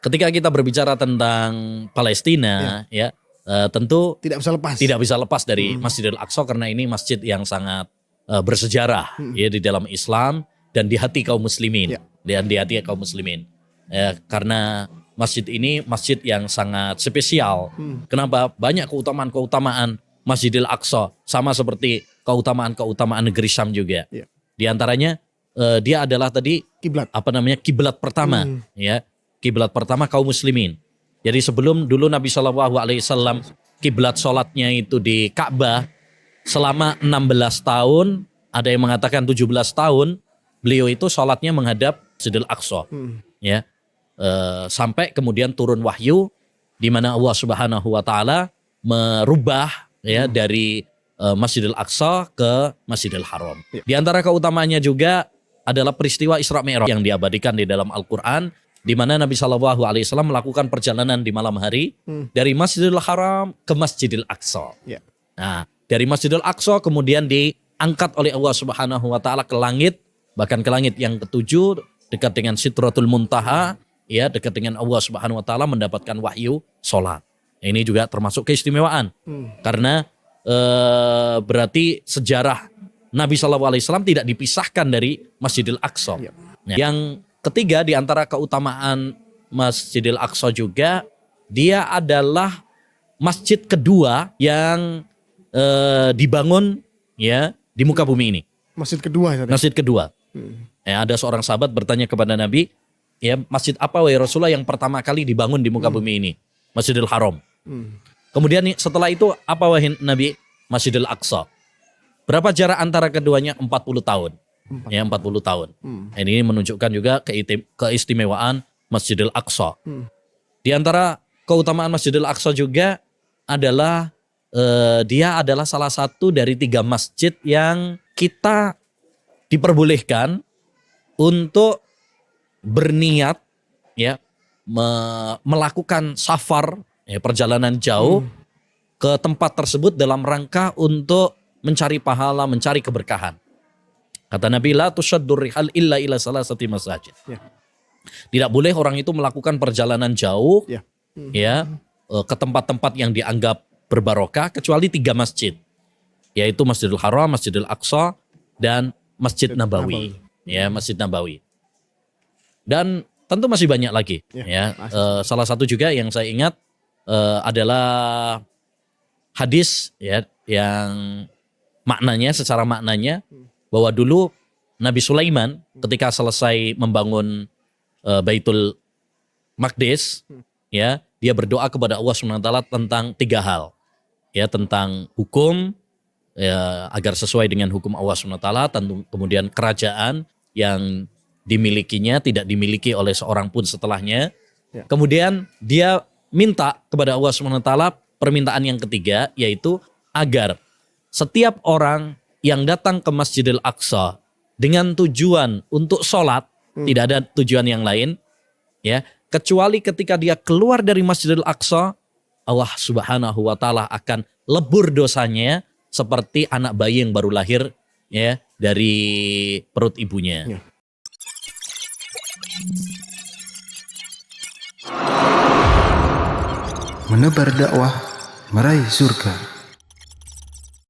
ketika kita berbicara tentang Palestina, tentu tidak bisa lepas dari Masjidil Aqsa karena ini masjid yang sangat bersejarah ya di dalam Islam dan di hati kaum muslimin, dan di hati kaum muslimin. Karena masjid ini masjid yang sangat spesial. Kenapa? Banyak keutamaan Masjidil Aqsa, sama seperti keutamaan negeri Syam juga. Di antaranya dia adalah tadi kiblat pertama, ya, kiblat pertama kaum muslimin. Jadi sebelum dulu Nabi SAW kiblat sholatnya itu di Ka'bah selama 16 tahun, ada yang mengatakan 17 tahun, beliau itu sholatnya menghadap Masjidil Aqsa, ya, sampai kemudian turun wahyu di mana Allah Subhanahu Wa Taala merubah ya dari Masjidil Aqsa ke Masjidil Haram. Di antara keutamaannya juga adalah peristiwa Isra Mi'raj yang diabadikan di dalam Al-Quran, di mana Nabi SAW melakukan perjalanan di malam hari dari Masjidil Haram ke Masjidil Aqsa. Nah, dari Masjidil Aqsa kemudian diangkat oleh Allah Subhanahu Wa Taala ke langit, bahkan ke langit yang ketujuh, dekat dengan Sidratul Muntaha, ya, dekat dengan Allah Subhanahu Wa Taala, mendapatkan wahyu sholat. Ini juga termasuk keistimewaan karena berarti sejarah Nabi SAW tidak dipisahkan dari Masjidil Aqsa. Yang ketiga di antara keutamaan Masjidil Aqsa juga, dia adalah masjid kedua yang dibangun ya di muka bumi ini. Masjid kedua. Masjid kedua. Ya, ada seorang sahabat bertanya kepada Nabi, ya, masjid apa wahai Rasulullah yang pertama kali dibangun di muka bumi ini? Masjidil Haram. Kemudian setelah itu apa wahai Nabi? Masjidil Aqsa. Berapa jarak antara keduanya? 40 tahun. Ya, 40 tahun. Ini menunjukkan juga keistimewaan Masjidil Aqsa. Di antara keutamaan Masjidil Aqsa juga adalah dia adalah salah satu dari 3 masjid yang kita diperbolehkan untuk berniat ya melakukan safar, ya, perjalanan jauh ke tempat tersebut dalam rangka untuk mencari pahala, mencari keberkahan. Kata Nabi, la tushaddur rihal illa ila salasati masajid. Tidak boleh orang itu melakukan perjalanan jauh ya ke tempat-tempat yang dianggap berbarokah kecuali 3 masjid, yaitu Masjidil Haram, Masjidil Aqsa, dan Masjid Nabawi. Ya, Masjid Nabawi. Dan tentu masih banyak lagi. Ya, salah satu juga yang saya ingat adalah hadis ya yang secara maknanya bahwa dulu Nabi Sulaiman ketika selesai membangun Baitul Maqdis, ya, dia berdoa kepada Allah SWT tentang 3 hal. Ya, tentang hukum, ya, agar sesuai dengan hukum Allah SWT, tentu kemudian kerajaan yang dimilikinya tidak dimiliki oleh seorang pun setelahnya. Kemudian dia minta kepada Allah SWT permintaan yang ketiga, yaitu agar setiap orang yang datang ke Masjidil Aqsa dengan tujuan untuk sholat, tidak ada tujuan yang lain, ya, kecuali ketika dia keluar dari Masjidil Aqsa, Allah Subhanahu Wa Taala akan lebur dosanya seperti anak bayi yang baru lahir ya dari perut ibunya. Menebar dakwah, meraih surga.